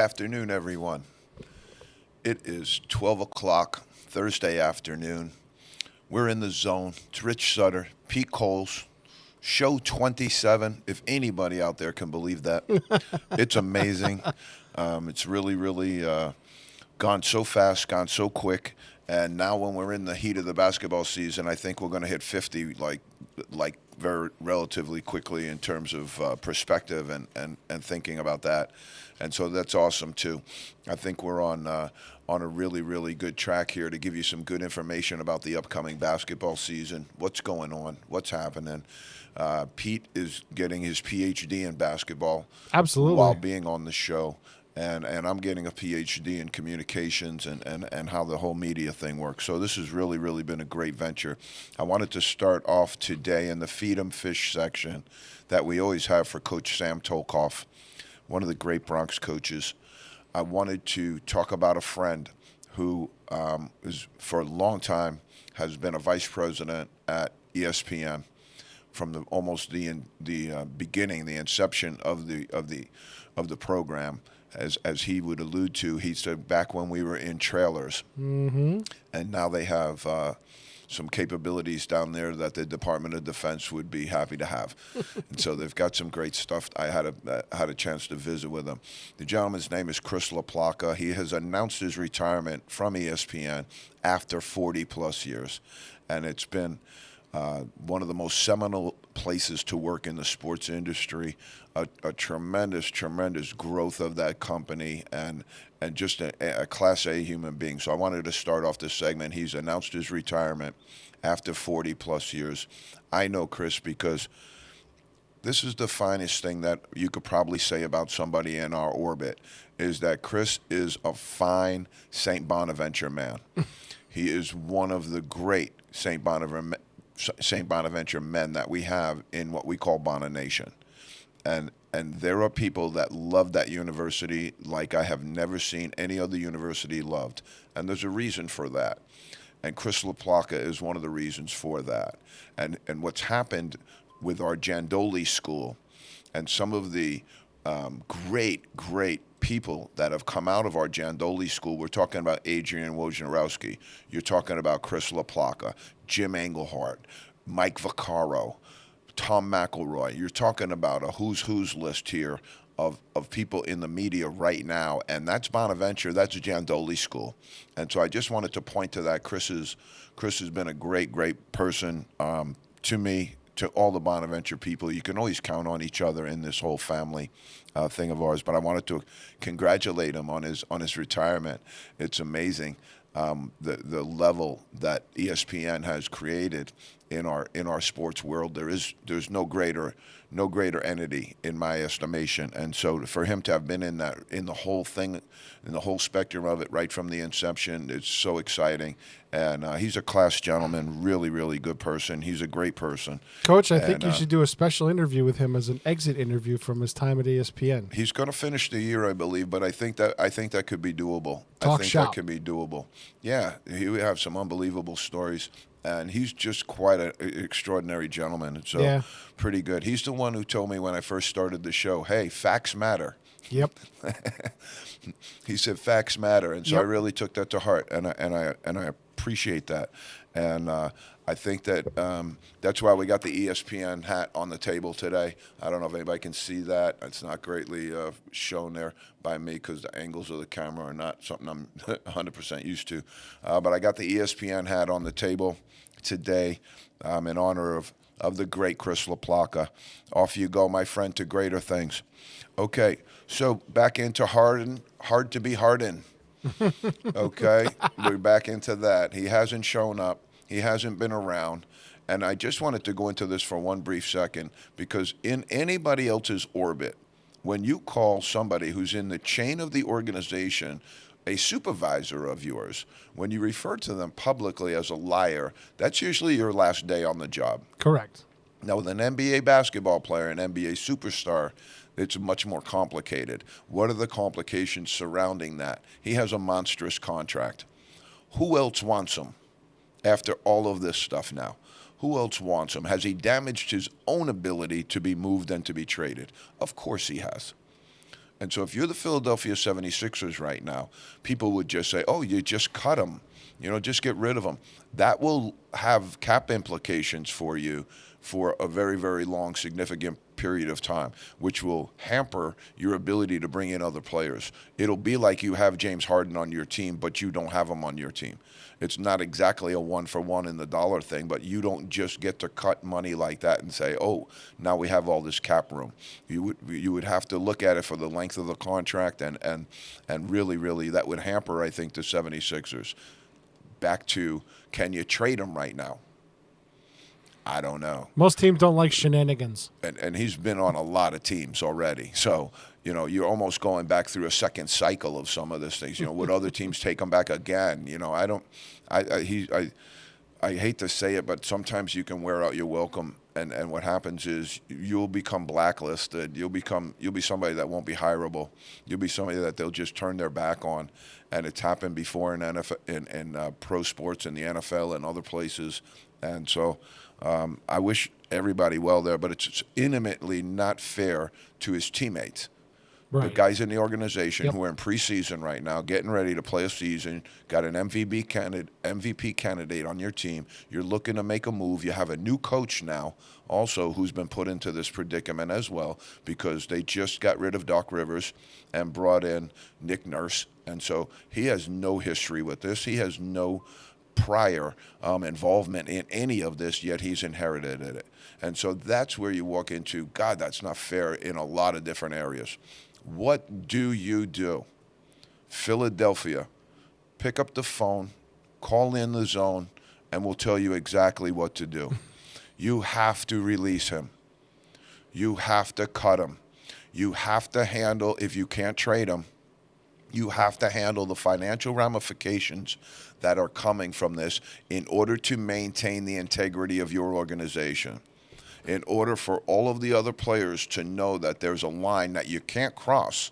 afternoon, everyone. It is 12 o'clock Thursday afternoon. We're in the zone. It's Rich Sutter, Pete Coles, show 27, if anybody out there can believe that. It's amazing. It's really gone so fast, gone so quick. And now when we're in the heat of the basketball season, I think we're going to hit 50 like very relatively quickly in terms of perspective and thinking about that. And so that's awesome too. I think we're on a really good track here to give you some good information about the upcoming basketball season, what's going on, what's happening. Pete is getting his PhD in basketball Absolutely. while being on the show. And I'm getting a PhD in communications and how the whole media thing works. So this has really been a great venture. I wanted to start off today in the Feed 'em Fish section that we always have for Coach Sam Tolkoff, one of the great Bronx coaches. I wanted to talk about a friend who is for a long time has been a vice president at ESPN from almost the beginning, the inception of the program. As he would allude to, he said back when we were in trailers, and now they have some capabilities down there that the Department of Defense would be happy to have, and so they've got some great stuff. I had a chance to visit with him. The gentleman's name is Chris LaPlaca. He has announced his retirement from ESPN after 40 plus years, and it's been one of the most seminal places to work in the sports industry, a tremendous growth of that company, and just a Class A human being. So I wanted to start off this segment. He's announced his retirement after 40 plus years. I know Chris because this is the finest thing that you could probably say about somebody in our orbit, is that Chris is a fine St. Bonaventure man. He is one of the great St. Bonaventure men that we have in what we call Bona Nation. And there are people that love that university like I have never seen any other university loved. And there's a reason for that. And Chris LaPlaca is one of the reasons for that. And what's happened with our Jandoli school and some of the great people that have come out of our Jandoli school. We're talking about Adrian Wojnarowski. You're talking about Chris LaPlaca, Jim Engelhardt, Mike Vaccaro, Tom McElroy. You're talking about a who's list here of people in the media right now, and that's Bonaventure, that's Jandoli School. And so I just wanted to point to that. Chris has been a great person to me, to all the Bonaventure people. You can always count on each other in this whole family thing of ours. But I wanted to congratulate him on his retirement. It's amazing the level that ESPN has created in our sports world. There's no greater entity in my estimation. And so for him to have been in the whole thing, in the whole spectrum of it right from the inception, it's so exciting. And he's a class gentleman, really good person. He's a great person. Coach, I think you should do a special interview with him as an exit interview from his time at ESPN. He's going to finish the year, I believe, but I think that could be doable. Talk I think shop. that could be doable. Yeah, he would have some unbelievable stories. And he's just quite an extraordinary gentleman. So Yeah. pretty good. He's the one who told me when I first started the show, hey, facts matter. Yep. He said facts matter, and so Yep. I really took that to heart, and I appreciate that, and I think that that's why we got the ESPN hat on the table today. I don't know if anybody can see that. It's not greatly shown there by me because the angles of the camera are not something I'm 100% used to, but I got the ESPN hat on the table today in honor of the great Chris LaPlaca. Off you go, my friend, to greater things. Okay, so back into hard to be Harden. Okay, we're back into that. He hasn't shown up. He hasn't been around. And I just wanted to go into this for one brief second because in anybody else's orbit, when you call somebody who's in the chain of the organization a supervisor of yours, when you refer to them publicly as a liar, that's usually your last day on the job. Correct. Now, with an NBA basketball player, an NBA superstar, it's much more complicated. What are the complications surrounding that? He has a monstrous contract. Who else wants him after all of this stuff now? Who else wants him? Has he damaged his own ability to be moved and to be traded? Of course he has. And so if you're the Philadelphia 76ers right now, people would just say, oh, you just cut him. Just get rid of him. That will have cap implications for you for a very, very long, significant period of time, which will hamper your ability to bring in other players. It'll be like you have James Harden on your team, but you don't have him on your team. It's not exactly a one-for-one in the dollar thing, but you don't just get to cut money like that and say, oh, now we have all this cap room. You would have to look at it for the length of the contract, and really, really, that would hamper, I think, the 76ers. Back to, can you trade him right now? I don't know. Most teams don't like shenanigans. And he's been on a lot of teams already. So, you're almost going back through a second cycle of some of these things. Would other teams take him back again? I hate to say it, but sometimes you can wear out your welcome, and what happens is you'll become blacklisted. You'll be somebody that won't be hireable. You'll be somebody that they'll just turn their back on, and it's happened before in NFL, in pro sports, in the NFL, and other places. And so I wish everybody well there, but it's intimately not fair to his teammates. Right. The guys in the organization Yep. who are in preseason right now, getting ready to play a season, got an MVP candidate on your team. You're looking to make a move. You have a new coach now also who's been put into this predicament as well, because they just got rid of Doc Rivers and brought in Nick Nurse. And so he has no history with this. He has no prior involvement in any of this, yet he's inherited it. And so that's where you walk into, God, that's not fair in a lot of different areas. What do you do? Philadelphia, pick up the phone, call in the zone, and we'll tell you exactly what to do. You have to release him. You have to cut him. You have to handle, if you can't trade him, you have to handle the financial ramifications that are coming from this in order to maintain the integrity of your organization. In order for all of the other players to know that there's a line that you can't cross,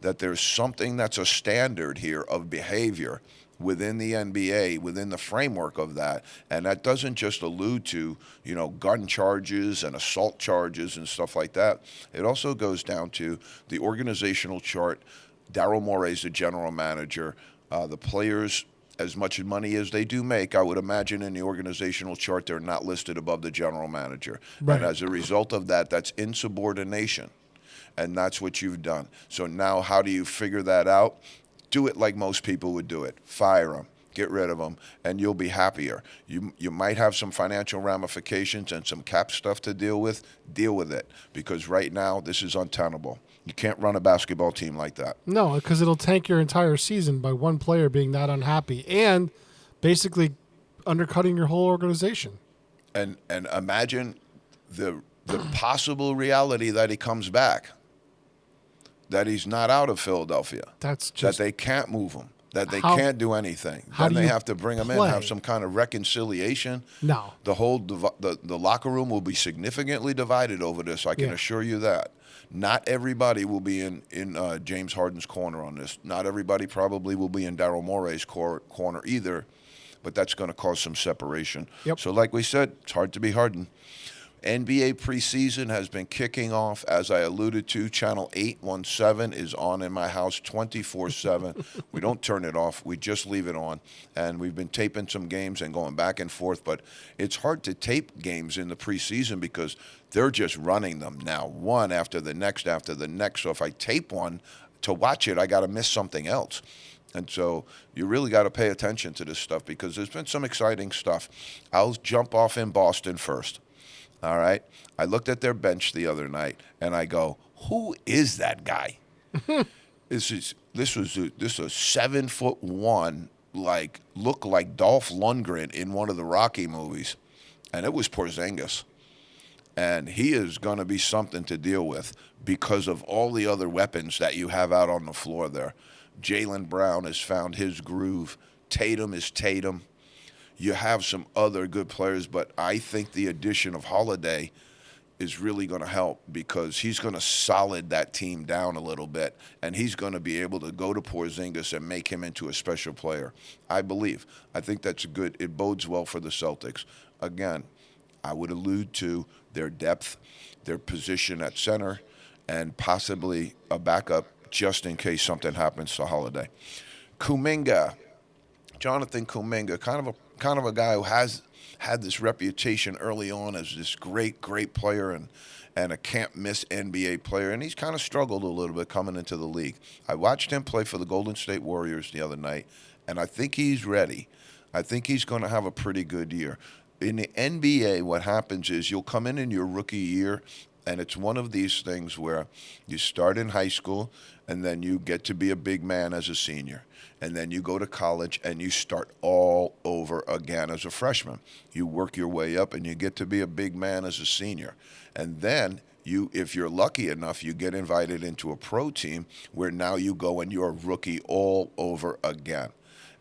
that there's something that's a standard here of behavior within the NBA, within the framework of that. And that doesn't just allude to, gun charges and assault charges and stuff like that. It also goes down to the organizational chart. Daryl Morey is the general manager. The players, as much money as they do make, I would imagine in the organizational chart, they're not listed above the general manager. Right. And as a result of that, that's insubordination. And that's what you've done. So now how do you figure that out? Do it like most people would do it. Fire them. Get rid of them, and you'll be happier. You might have some financial ramifications and some cap stuff to deal with. Deal with it, because right now this is untenable. You can't run a basketball team like that. No, because it'll tank your entire season by one player being that unhappy and basically undercutting your whole organization. And imagine the possible reality that he comes back, that he's not out of Philadelphia, That's that just they can't move him, that they How- can't do anything. how Then do they you have to bring him in, play? have some kind of reconciliation. no. The whole the locker room will be significantly divided over this. I can Yeah. assure you that. Not everybody will be in James Harden's corner on this. Not everybody probably will be in Daryl Morey's corner either, but that's going to cause some separation. Yep. So like we said, it's hard to be Harden. NBA preseason has been kicking off, as I alluded to. Channel 817 is on in my house 24/7. We don't turn it off. We just leave it on. And we've been taping some games and going back and forth. But it's hard to tape games in the preseason because they're just running them now, one after the next after the next. So if I tape one to watch it, I got to miss something else. And so you really got to pay attention to this stuff because there's been some exciting stuff. I'll jump off in Boston first. All right. I looked at their bench the other night, and I go, "Who is that guy?" This was a 7'1", look like Dolph Lundgren in one of the Rocky movies, and it was Porzingis, and he is going to be something to deal with because of all the other weapons that you have out on the floor there. Jaylen Brown has found his groove. Tatum is Tatum. You have some other good players, but I think the addition of Holiday is really going to help because he's going to solid that team down a little bit, and he's going to be able to go to Porzingis and make him into a special player. I think that's good. It bodes well for the Celtics. Again, I would allude to their depth, their position at center, and possibly a backup just in case something happens to Holiday. Kuminga, Jonathan Kuminga, kind of a guy who has had this reputation early on as this great player and a can't miss NBA player, and he's kind of struggled a little bit coming into the league. I watched him play for the Golden State Warriors the other night, and I think he's ready. I think he's going to have a pretty good year. In the NBA, what happens is you'll come in your rookie year, and it's one of these things where you start in high school, and then you get to be a big man as a senior. And then you go to college, and you start all over again as a freshman. You work your way up, and you get to be a big man as a senior. And then if you're lucky enough, you get invited into a pro team where now you go and you're a rookie all over again.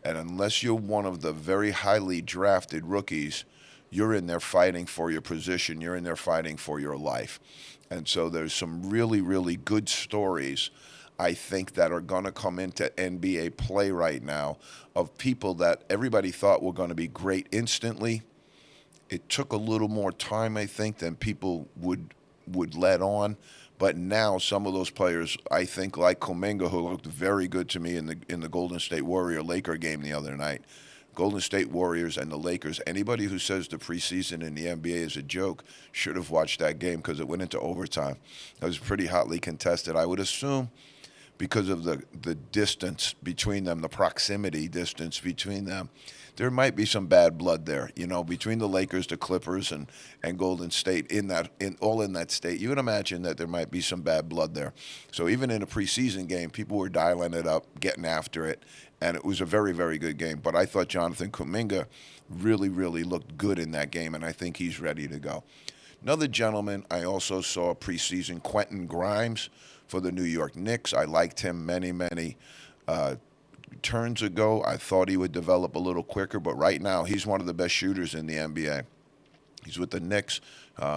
And unless you're one of the very highly drafted rookies, you're in there fighting for your position. You're in there fighting for your life. And so there's some really, really good stories, I think, that are going to come into NBA play right now of people that everybody thought were going to be great instantly. It took a little more time, I think, than people would let on. But now some of those players, I think, like Kuminga, who looked very good to me in the Golden State Warrior-Laker game the other night. Golden State Warriors and the Lakers. Anybody who says the preseason in the NBA is a joke should have watched that game because it went into overtime. It was pretty hotly contested. I would assume because of the distance between them, the proximity distance between them, there might be some bad blood there, between the Lakers, the Clippers, and Golden State in that state. You would imagine that there might be some bad blood there. So even in a preseason game, people were dialing it up, getting after it, and it was a very, very good game. But I thought Jonathan Kuminga really, really looked good in that game, and I think he's ready to go. Another gentleman I also saw preseason, Quentin Grimes for the New York Knicks. I liked him many turns ago. I thought he would develop a little quicker, but right now he's one of the best shooters in the NBA. He's with the Knicks.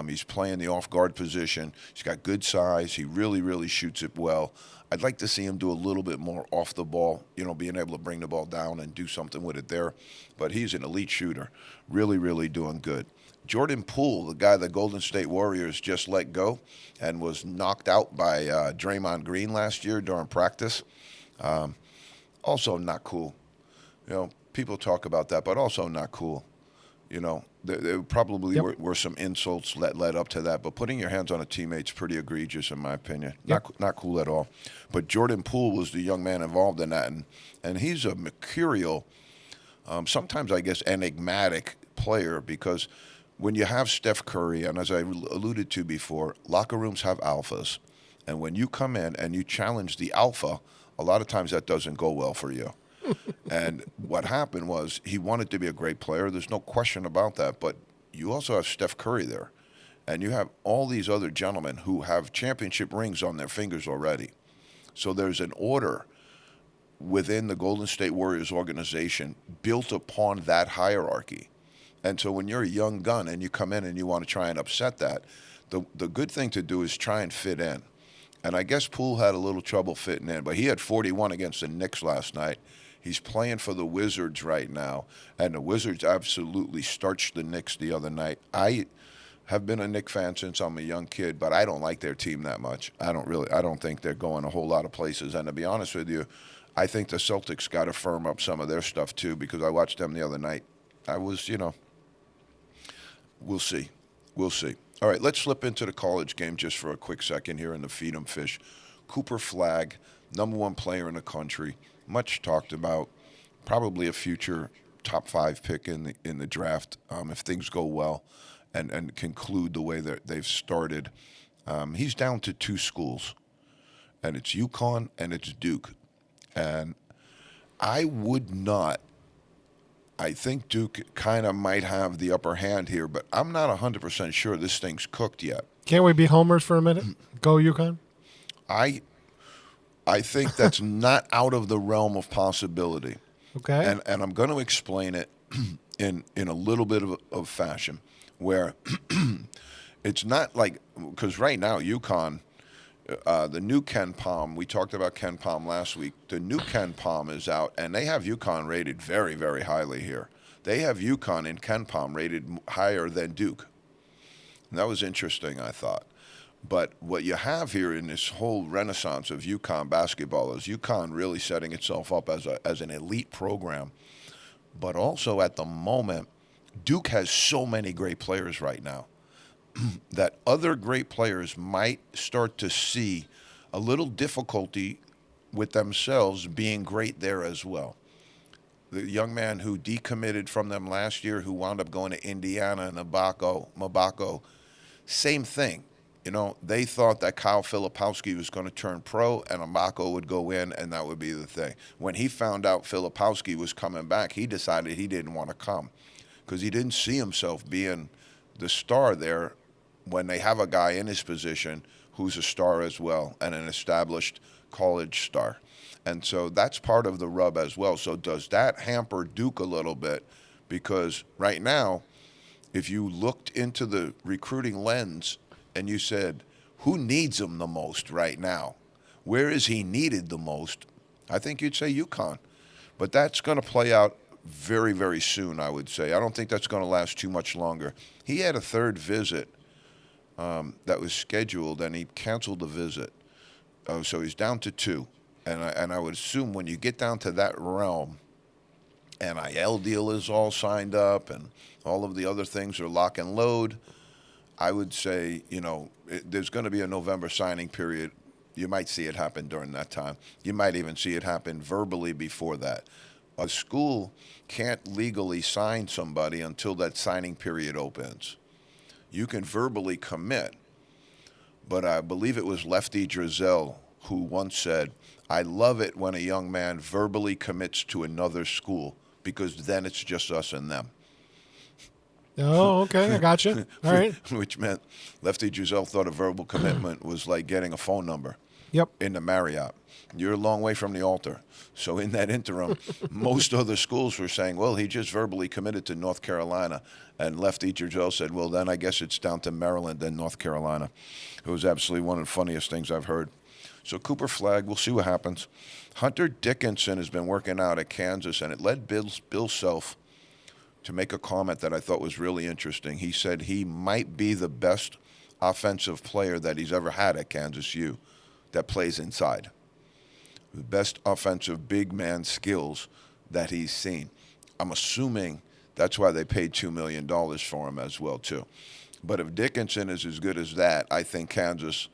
He's playing the off-guard position. He's got good size. He really, really shoots it well. I'd like to see him do a little bit more off the ball, being able to bring the ball down and do something with it there. But he's an elite shooter. Really, really doing good. Jordan Poole, the guy the Golden State Warriors just let go and was knocked out by Draymond Green last year during practice. Also not cool. People talk about that, but also not cool. There probably were some insults that led up to that, but putting your hands on a teammate's pretty egregious in my opinion. Not cool at all. But Jordan Poole was the young man involved in that, and he's a mercurial, sometimes I guess enigmatic player because when you have Steph Curry, and as I alluded to before, locker rooms have alphas, and when you come in and you challenge the alpha, a lot of times that doesn't go well for you. And what happened was he wanted to be a great player. There's no question about that. But you also have Steph Curry there. And you have all these other gentlemen who have championship rings on their fingers already. So there's an order within the Golden State Warriors organization built upon that hierarchy. And so when you're a young gun and you come in and you want to try and upset that, the good thing to do is try and fit in. And I guess Poole had a little trouble fitting in, but he had 41 against the Knicks last night. He's playing for the Wizards right now, and the Wizards absolutely starched the Knicks the other night. I have been a Knicks fan since I'm a young kid, but I don't like their team that much. I don't think they're going a whole lot of places. And to be honest with you, I think the Celtics got to firm up some of their stuff too because I watched them the other night. I was, we'll see. All right, let's slip into the college game just for a quick second here in the Feed 'em Fish. Cooper Flagg, #1 player in the country, much talked about, probably a future top 5 pick in the draft if things go well and conclude the way that they've started. He's down to 2 schools, and it's UConn and it's Duke. And I think Duke kind of might have the upper hand here, but I'm not 100% sure this thing's cooked yet. Can't we be homers for a minute? Go UConn. I think that's not out of the realm of possibility. Okay. And I'm going to explain it in a little bit of fashion where it's not like, because right now UConn, the new Ken Palm, we talked about Ken Palm last week. The new Ken Palm is out, and they have UConn rated very, very highly here. They have UConn in Ken Palm rated higher than Duke. And that was interesting, I thought. But what you have here in this whole renaissance of UConn basketball is UConn really setting itself up as an elite program. But also at the moment, Duke has so many great players right now that other great players might start to see a little difficulty with themselves being great there as well. The young man who decommitted from them last year, who wound up going to Indiana, Mabako, same thing. You know, they thought that Kyle Filipowski was going to turn pro and Mabako would go in and that would be the thing. When he found out Filipowski was coming back, he decided he didn't want to come because he didn't see himself being the star there when they have a guy in his position who's a star as well and an established college star. And so that's part of the rub as well. So does that hamper Duke a little bit? Because right now, if you looked into the recruiting lens and you said, who needs him the most right now? Where is he needed the most? I think you'd say UConn. But that's going to play out very, very soon, I would say. I don't think that's going to last too much longer. He had a third visit that was scheduled, and he canceled the visit. So he's down to two. And I would assume when you get down to that realm, NIL deal is all signed up and all of the other things are lock and load, I would say, there's going to be a November signing period. You might see it happen during that time. You might even see it happen verbally before that. A school can't legally sign somebody until that signing period opens. You can verbally commit, but I believe it was Lefty Driesell who once said, I love it when a young man verbally commits to another school because then it's just us and them. Oh, okay. I got you. All right. Which meant Lefty Driesell thought a verbal commitment was like getting a phone number. Yep. In the Marriott. You're a long way from the altar. So in that interim, most other schools were saying, well, he just verbally committed to North Carolina. And Lefty Driesell said, well, then I guess it's down to Maryland and North Carolina. It was absolutely one of the funniest things I've heard. So Cooper Flagg, we'll see what happens. Hunter Dickinson has been working out at Kansas, and it led Bill Self to make a comment that I thought was really interesting. He said he might be the best offensive player that he's ever had at Kansas U that plays inside. The best offensive big man skills that he's seen. I'm assuming that's why they paid $2 million for him as well, too. But if Dickinson is as good as that, I think Kansas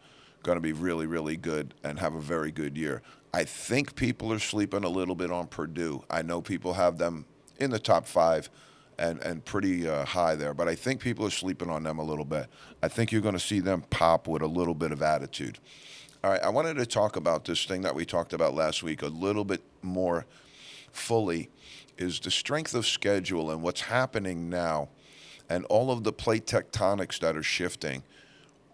going to be really, really good and have a very good year. I think people are sleeping a little bit on Purdue. I know people have them in the top 5 and pretty high there, but I think people are sleeping on them a little bit. I think you're going to see them pop with a little bit of attitude. All right, I wanted to talk about this thing that we talked about last week a little bit more fully, is the strength of schedule and what's happening now and all of the plate tectonics that are shifting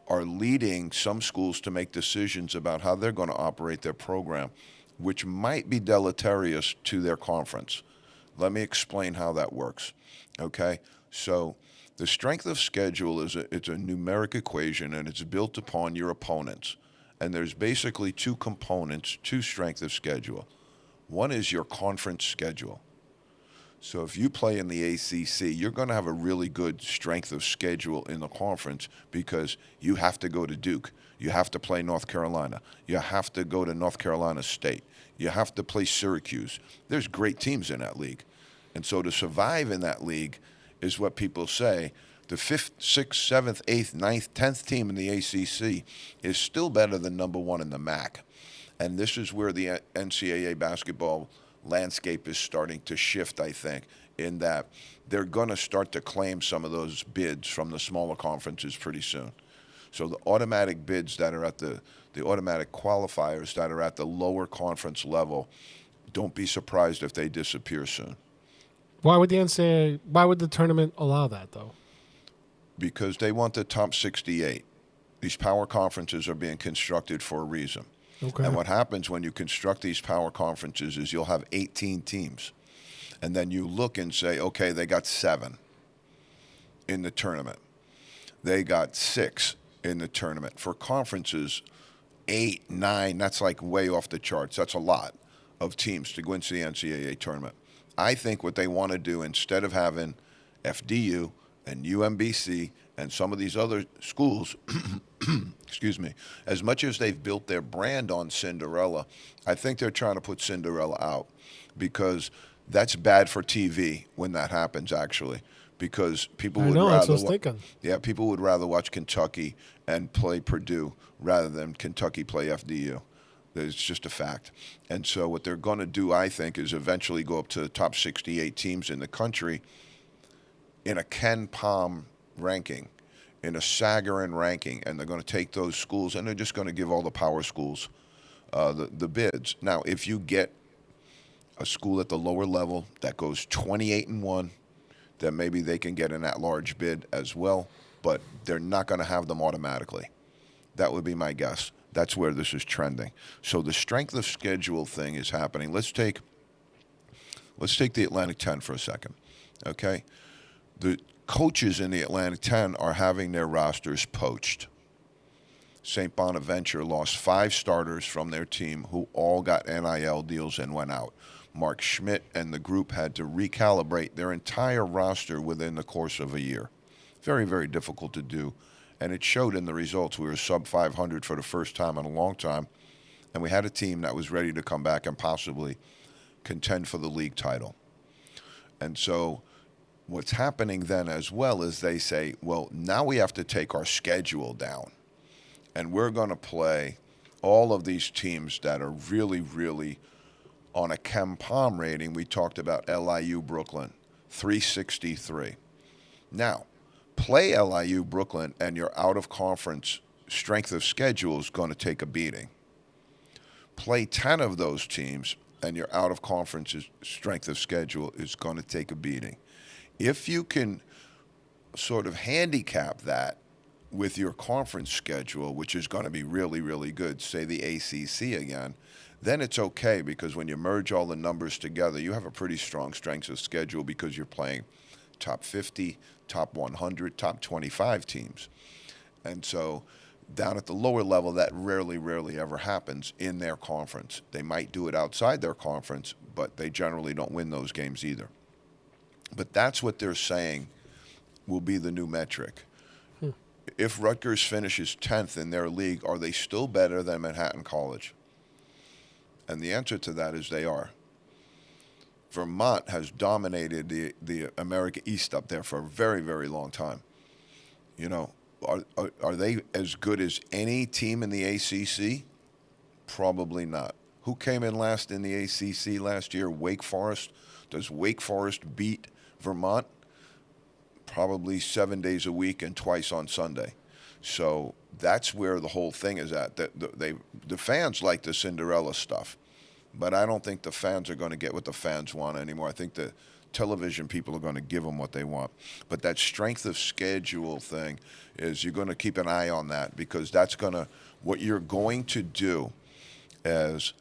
are leading some schools to make decisions about how they're going to operate their program, which might be deleterious to their conference. Let me explain how that works, okay? So the strength of schedule it's a numeric equation, and it's built upon your opponents. And there's basically two components to strength of schedule. One is your conference schedule. So if you play in the ACC, you're going to have a really good strength of schedule in the conference because you have to go to Duke. You have to play North Carolina. You have to go to North Carolina State. You have to play Syracuse. There's great teams in that league. And so to survive in that league is what people say. The 5th, 6th, 7th, 8th, 9th, 10th team in the ACC is still better than number 1 in the MAC. And this is where the NCAA basketball landscape is starting to shift, I think, in that they're going to start to claim some of those bids from the smaller conferences pretty soon. So the automatic bids that are at the automatic qualifiers that are at the lower conference level, don't be surprised if they disappear soon. Why would the tournament allow that, though? Because they want the top 68. These power conferences are being constructed for a reason. Okay. And what happens when you construct these power conferences is you'll have 18 teams. And then you look and say, okay, they got 7 in the tournament. They got 6 in the tournament. For conferences, 8, 9, that's like way off the charts. That's a lot of teams to go into the NCAA tournament. I think what they want to do, instead of having FDU and UMBC And some of these other schools, excuse me, as much as they've built their brand on Cinderella, I think they're trying to put Cinderella out because that's bad for TV when that happens, actually. Because people I would know, that's rather, what I was thinking. yeah, people would rather watch Kentucky and play Purdue rather than Kentucky play FDU. It's just a fact. And so what they're going to do, I think, is eventually go up to the top 68 teams in the country in a Ken Palm ranking, in a Sagarin ranking, and they're going to take those schools and they're just going to give all the power schools the bids. Now, if you get a school at the lower level that goes 28-1, then maybe they can get an at-large bid as well, but they're not going to have them automatically. That would be my guess. That's where this is trending. So the strength of schedule thing is happening. Let's take the Atlantic 10 for a second, okay? The coaches in the Atlantic 10 are having their rosters poached. St. Bonaventure lost 5 starters from their team who all got NIL deals and went out. Mark Schmidt and the group had to recalibrate their entire roster within the course of a year. Very, very difficult to do, and it showed in the results. We were sub 500 for the first time in a long time, and we had a team that was ready to come back and possibly contend for the league title. And so what's happening then as well is they say, well, now we have to take our schedule down, and we're going to play all of these teams that are really, really on a Ken Palm rating. We talked about LIU Brooklyn, 363. Now, play LIU Brooklyn and your out-of-conference strength of schedule is going to take a beating. Play 10 of those teams and your out-of-conference strength of schedule is going to take a beating. If you can sort of handicap that with your conference schedule, which is going to be really, really good, say the ACC again, then it's okay because when you merge all the numbers together, you have a pretty strong strength of schedule because you're playing top 50, top 100, top 25 teams. And so down at the lower level, that rarely, rarely ever happens in their conference. They might do it outside their conference, but they generally don't win those games either. But that's what they're saying will be the new metric. If Rutgers finishes 10th in their league, are they still better than Manhattan College? And the answer to that is they are. Vermont has dominated the America East up there for a very, very long time. You know, are they as good as any team in the ACC? Probably not. Who came in last in the ACC last year? Wake Forest. Does Wake Forest beat Vermont? Probably 7 days a week and twice on Sunday. So that's where the whole thing is at. The fans like the Cinderella stuff, but I don't think the fans are going to get what the fans want anymore. I think the television people are going to give them what they want. But that strength of schedule thing is you're going to keep an eye on that because that's going to, what you're going to do is,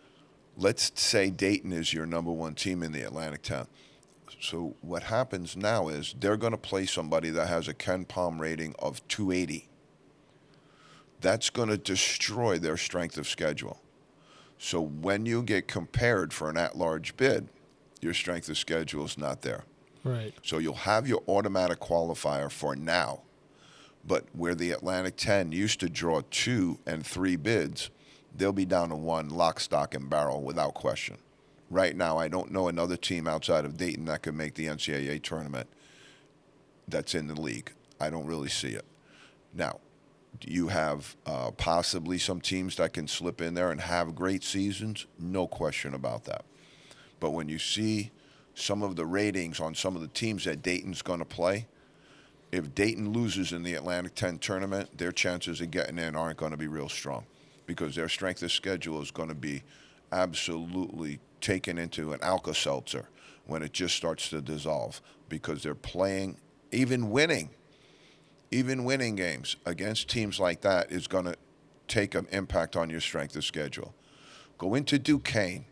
let's say Dayton is your number 1 team in the Atlantic 10. So what happens now is they're going to play somebody that has a Ken Palm rating of 280. That's going to destroy their strength of schedule. So when you get compared for an at-large bid, your strength of schedule is not there. Right. So you'll have your automatic qualifier for now. But where the Atlantic 10 used to draw 2 and 3 bids, they'll be down to 1, lock, stock, and barrel without question. Right now, I don't know another team outside of Dayton that could make the NCAA tournament that's in the league. I don't really see it. Now, you have possibly some teams that can slip in there and have great seasons, no question about that. But when you see some of the ratings on some of the teams that Dayton's going to play, if Dayton loses in the Atlantic 10 tournament, their chances of getting in aren't going to be real strong because their strength of schedule is going to be absolutely taken into an Alka-Seltzer when it just starts to dissolve because they're playing, even winning games against teams like that is going to take an impact on your strength of schedule. Go into Duquesne,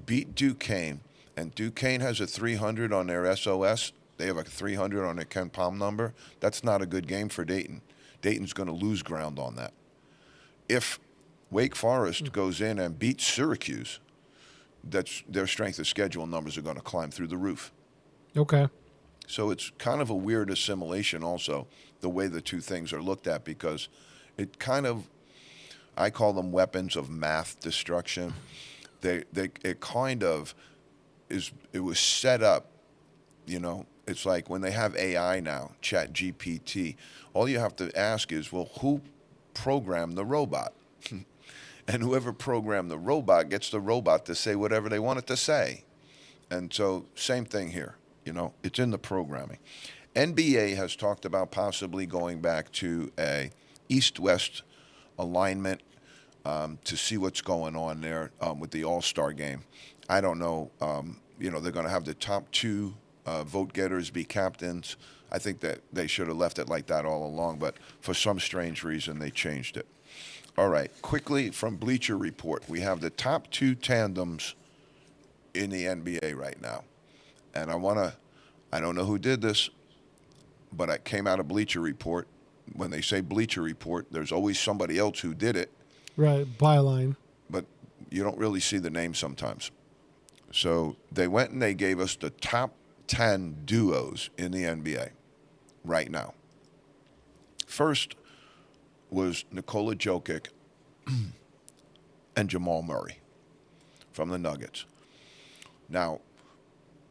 beat Duquesne, and Duquesne has a 300 on their SOS. They have a 300 on their Ken Palm number. That's not a good game for Dayton. Dayton's going to lose ground on that. If Wake Forest goes in and beats Syracuse, that's their strength of schedule numbers are going to climb through the roof. Okay. So it's kind of a weird assimilation also, the way the two things are looked at, because it kind of, I call them weapons of math destruction. It kind of it was set up, it's like when they have AI now, Chat GPT, all you have to ask is, well, who programmed the robot? And whoever programmed the robot gets the robot to say whatever they want it to say. And so, same thing here. It's in the programming. NBA has talked about possibly going back to a East-West alignment to see what's going on there with the All-Star game. I don't know. They're going to have the top two vote getters be captains. I think that they should have left it like that all along, but for some strange reason, they changed it. All right, quickly from Bleacher Report, we have the top two tandems in the NBA right now. And I don't know who did this, but it came out of Bleacher Report. When they say Bleacher Report, there's always somebody else who did it. Right, byline. But you don't really see the name sometimes. So they went and they gave us the top 10 duos in the NBA right now. First was Nikola Jokic and Jamal Murray from the Nuggets. Now,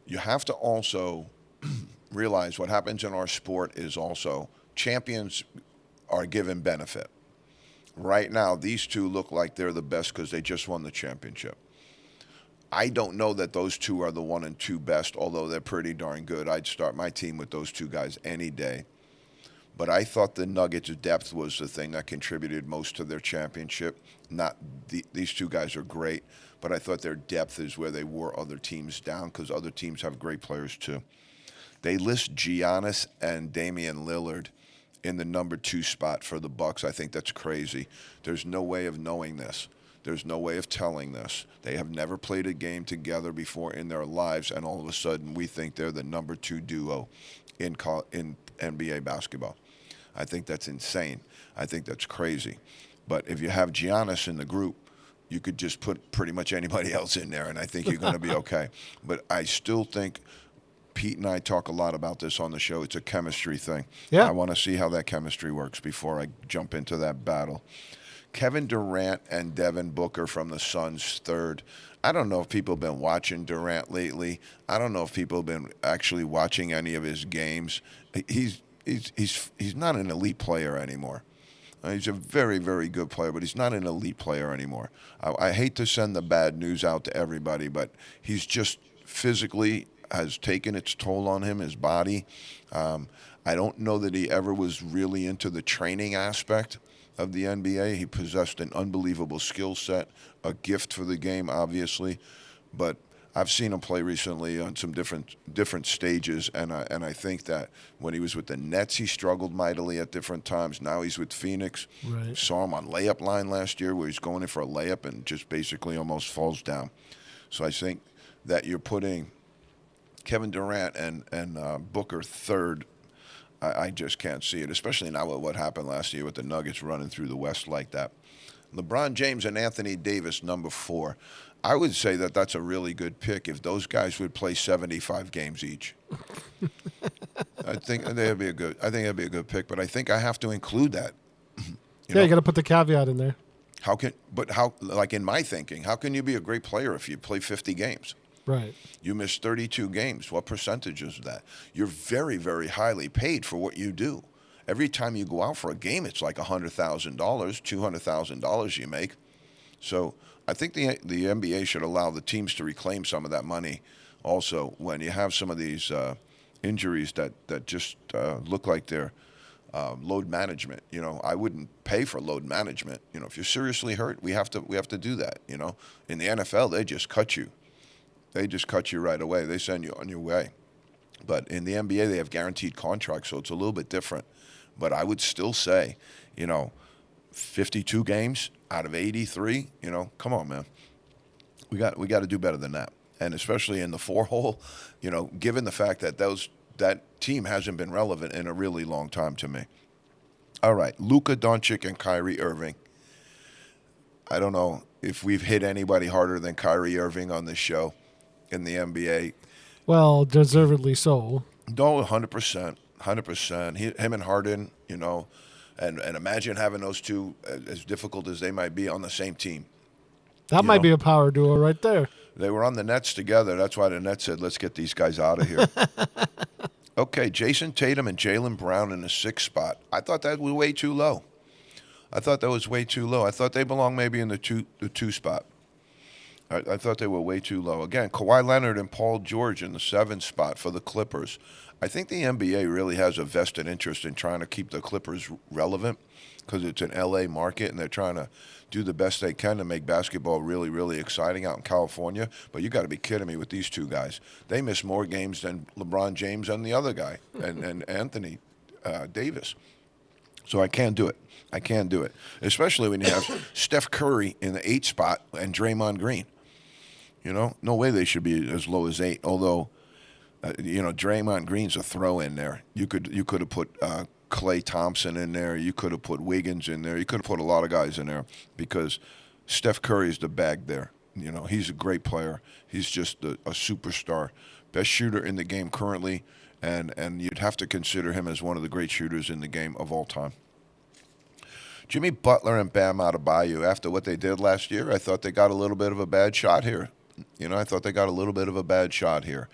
you have to also realize what happens in our sport is also champions are given benefit. Right now, these two look like they're the best because they just won the championship. I don't know that those two are the 1 and 2 best, although they're pretty darn good. I'd start my team with those two guys any day. But I thought the Nuggets' depth was the thing that contributed most to their championship. These two guys are great, but I thought their depth is where they wore other teams down because other teams have great players too. They list Giannis and Damian Lillard in the number 2 spot for the Bucks. I think that's crazy. There's no way of knowing this. There's no way of telling this. They have never played a game together before in their lives, and all of a sudden we think they're the number 2 duo in NBA basketball. I think that's insane. I think that's crazy. But if you have Giannis in the group, you could just put pretty much anybody else in there, and I think you're going to be okay. But I still think Pete and I talk a lot about this on the show. It's a chemistry thing. Yeah. I want to see how that chemistry works before I jump into that battle. Kevin Durant and Devin Booker from the Suns, third. I don't know if people have been watching Durant lately. I don't know if people have been actually watching any of his games. He's not an elite player anymore. He's a very, very good player, but he's not an elite player anymore. I hate to send the bad news out to everybody, but he's just physically has taken its toll on him, his body. I don't know that he ever was really into the training aspect of the NBA. He possessed an unbelievable skill set, a gift for the game, obviously, but I've seen him play recently on some different stages, and I think that when he was with the Nets, he struggled mightily at different times. Now he's with Phoenix. Right. Saw him on layup line last year where he's going in for a layup and just basically almost falls down. So I think that you're putting Kevin Durant and Booker third. I just can't see it, especially now with what happened last year with the Nuggets running through the West like that. LeBron James and Anthony Davis, number 4. I would say that that's a really good pick if those guys would play 75 games each. I think that'd be a good pick, but I think I have to include that. You got to put the caveat in there. Like in my thinking, how can you be a great player if you play 50 games? Right. You miss 32 games. What percentage is that? You're very, very highly paid for what you do. Every time you go out for a game, it's like $100,000, $200,000 you make. So I think the NBA should allow the teams to reclaim some of that money also when you have some of these injuries that just look like they're load management. I wouldn't pay for load management. If you're seriously hurt, we have to do that. In the NFL, they just cut you. They just cut you right away. They send you on your way. But in the NBA, they have guaranteed contracts, so it's a little bit different. But I would still say, 52 games out of 83, come on, man. We got to do better than that. And especially in the 4-hole, given the fact that that team hasn't been relevant in a really long time to me. All right, Luka Doncic and Kyrie Irving. I don't know if we've hit anybody harder than Kyrie Irving on this show in the NBA. Well, deservedly so. No, 100%, 100%. Him and Harden, and imagine having those two, as difficult as they might be, on the same team. That You might know, be a power duo right there. they were on the Nets together. That's why the Nets said, "Let's get these guys out of here." Okay, Jason Tatum and Jaylen Brown in the sixth spot. I thought that was way too low. I thought that was way too low. I thought they belonged maybe in the two spot. I thought they were way too low. Again, Kawhi Leonard and Paul George in the seventh spot for the Clippers. I think the NBA really has a vested interest in trying to keep the Clippers relevant because it's an LA market and they're trying to do the best they can to make basketball really, really exciting out in California. But you got to be kidding me with these two guys. They miss more games than LeBron James and the other guy, and Anthony Davis. So I can't do it. I can't do it, especially when you have Steph Curry in the 8th spot and Draymond Green. No way they should be as low as 8. Although, Draymond Green's a throw in there. You could have put Klay Thompson in there. You could have put Wiggins in there. You could have put a lot of guys in there because Steph Curry's the bag there. He's a great player. He's just a superstar, best shooter in the game currently, and you'd have to consider him as one of the great shooters in the game of all time. Jimmy Butler and Bam Adebayo, after what they did last year, I thought they got a little bit of a bad shot here. I thought they got a little bit of a bad shot here.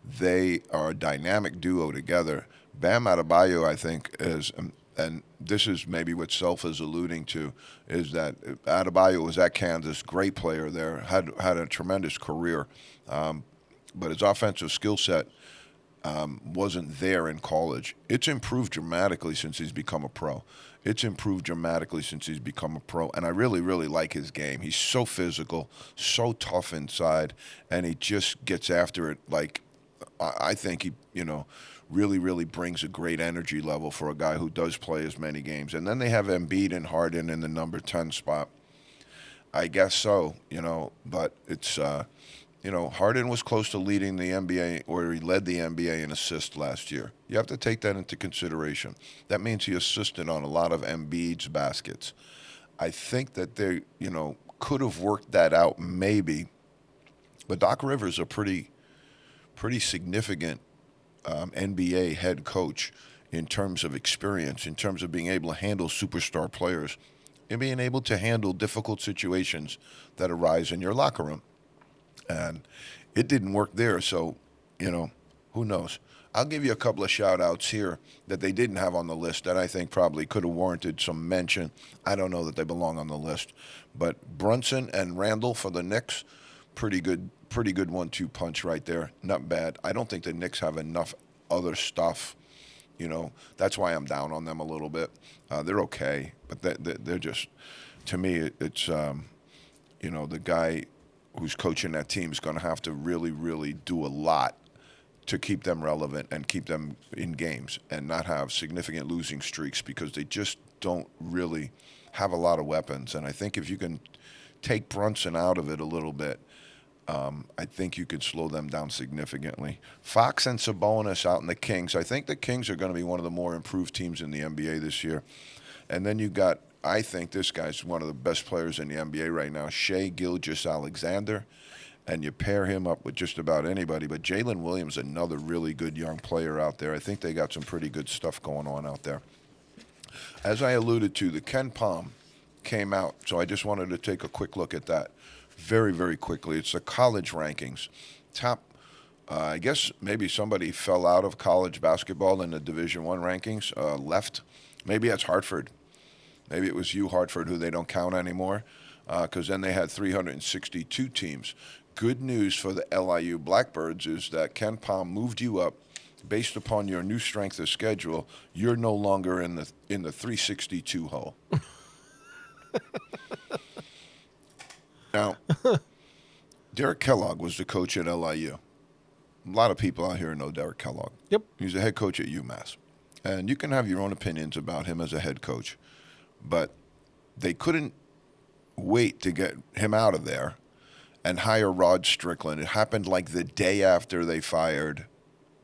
They are a dynamic duo together. Bam Adebayo, I think, is, and this is maybe what Self is alluding to, is that Adebayo was at Kansas, great player there, had a tremendous career, but his offensive skill set wasn't there in college. It's improved dramatically since he's become a pro. And I really, really like his game. He's so physical, so tough inside, and he just gets after it like I think he, really, really brings a great energy level for a guy who does play as many games. And then they have Embiid and Harden in the number 10 spot. I guess so, but it's Harden was close to leading the NBA, or he led the NBA in assists last year. You have to take that into consideration. That means he assisted on a lot of Embiid's baskets. I think that they, could have worked that out maybe, but Doc Rivers a pretty significant NBA head coach in terms of experience, in terms of being able to handle superstar players and being able to handle difficult situations that arise in your locker room. And it didn't work there, so, who knows? I'll give you a couple of shout-outs here that they didn't have on the list that I think probably could have warranted some mention. I don't know that they belong on the list. But Brunson and Randall for the Knicks, pretty good 1-2 punch right there. Not bad. I don't think the Knicks have enough other stuff. That's why I'm down on them a little bit. They're okay, but they're just, to me, it's, the guy who's coaching that team is going to have to really, really do a lot to keep them relevant and keep them in games and not have significant losing streaks because they just don't really have a lot of weapons. And I think if you can take Brunson out of it a little bit, I think you could slow them down significantly. Fox and Sabonis out in the Kings. I think the Kings are going to be one of the more improved teams in the NBA this year. And then you got, I think this guy's one of the best players in the NBA right now, Shai Gilgeous-Alexander, and you pair him up with just about anybody. But Jalen Williams, another really good young player out there. I think they got some pretty good stuff going on out there. As I alluded to, the Ken Pom came out, so I just wanted to take a quick look at that very, very quickly. It's the college rankings. Top, I guess maybe somebody fell out of college basketball in the Division I rankings, left. Maybe that's Hartford. Maybe it was Hartford, who they don't count anymore, because then they had 362 teams. Good news for the LIU Blackbirds is that Ken Pom moved you up based upon your new strength of schedule. You're no longer in the 362 hole. Now, Derek Kellogg was the coach at LIU. A lot of people out here know Derek Kellogg. Yep. He's the head coach at UMass. And you can have your own opinions about him as a head coach. But they couldn't wait to get him out of there and hire Rod Strickland. It happened like the day after they fired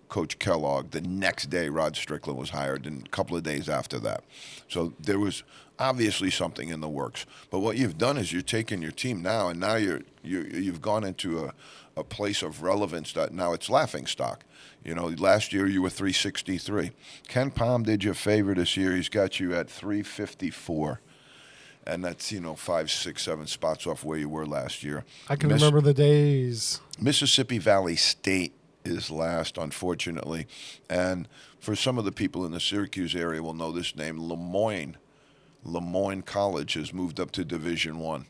Coach Kellogg. The next day, Rod Strickland was hired, and a couple of days after that. So there was obviously something in the works. But what you've done is you're taking your team now, and now you've gone into a place of relevance that now it's laughing stock. You know, last year you were 363. Ken Palm did you a favor this year. He's got you at 354. And that's, 5, 6, 7 spots off where you were last year. I can remember the days. Mississippi Valley State is last, unfortunately. And for some of the people in the Syracuse area will know this name, Lemoyne College has moved up to Division One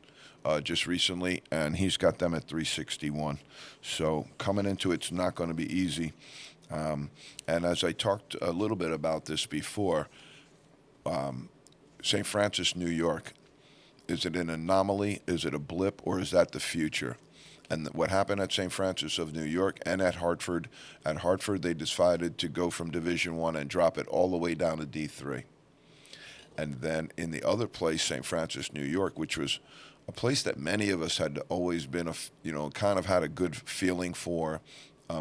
just recently, and he's got them at 361. So coming into it's not going to be easy. And as I talked a little bit about this before, St. Francis, New York, is it an anomaly? Is it a blip? Or is that the future? And what happened at St. Francis of New York and at Hartford they decided to go from Division One and drop it all the way down to D3. And then in the other place, St. Francis, New York, which was a place that many of us had always been, kind of had a good feeling for.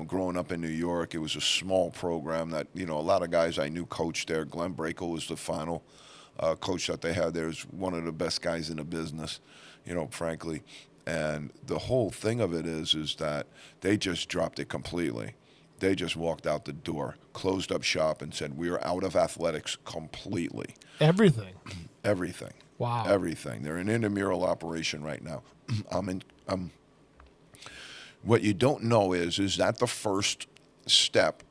Growing up in New York, it was a small program that, a lot of guys I knew coached there. Glenn Brakel was the final coach that they had there. Is one of the best guys in the business, frankly. And the whole thing of it is that they just dropped it completely. They just walked out the door, closed up shop, and said, we are out of athletics completely. Everything. Everything. Wow. Everything. They're an intramural operation right now. What you don't know is that the first step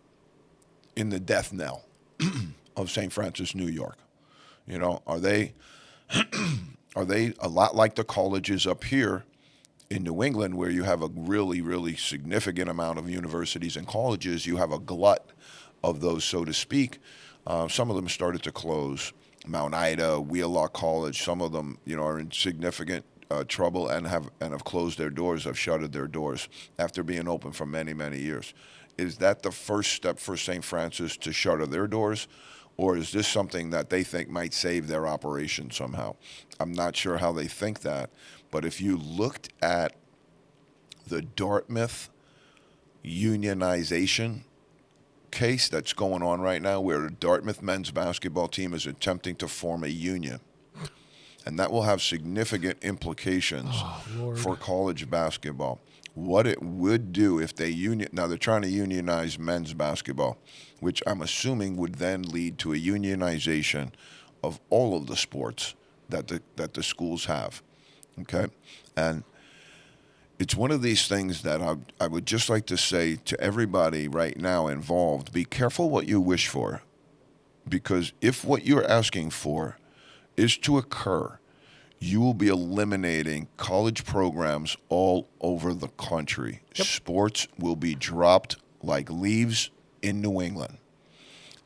in the death knell of St. Francis, New York? Are they a lot like the colleges up here in New England, where you have a really, really significant amount of universities and colleges? You have a glut of those, so to speak. Some of them started to close. Mount Ida, Wheelock College, some of them, are in significant trouble and have closed their doors, have shuttered their doors after being open for many, many years. Is that the first step for St. Francis to shutter their doors? Or is this something that they think might save their operation somehow? I'm not sure how they think that. But if you looked at the Dartmouth unionization case that's going on right now, where the Dartmouth men's basketball team is attempting to form a union, and that will have significant implications for college basketball. What it would do if they now they're trying to unionize men's basketball, which I'm assuming would then lead to a unionization of all of the sports that the schools have. Okay, and it's one of these things that I would just like to say to everybody right now involved: be careful what you wish for, because if what you're asking for is to occur, you will be eliminating college programs all over the country. Yep. Sports will be dropped like leaves in New England.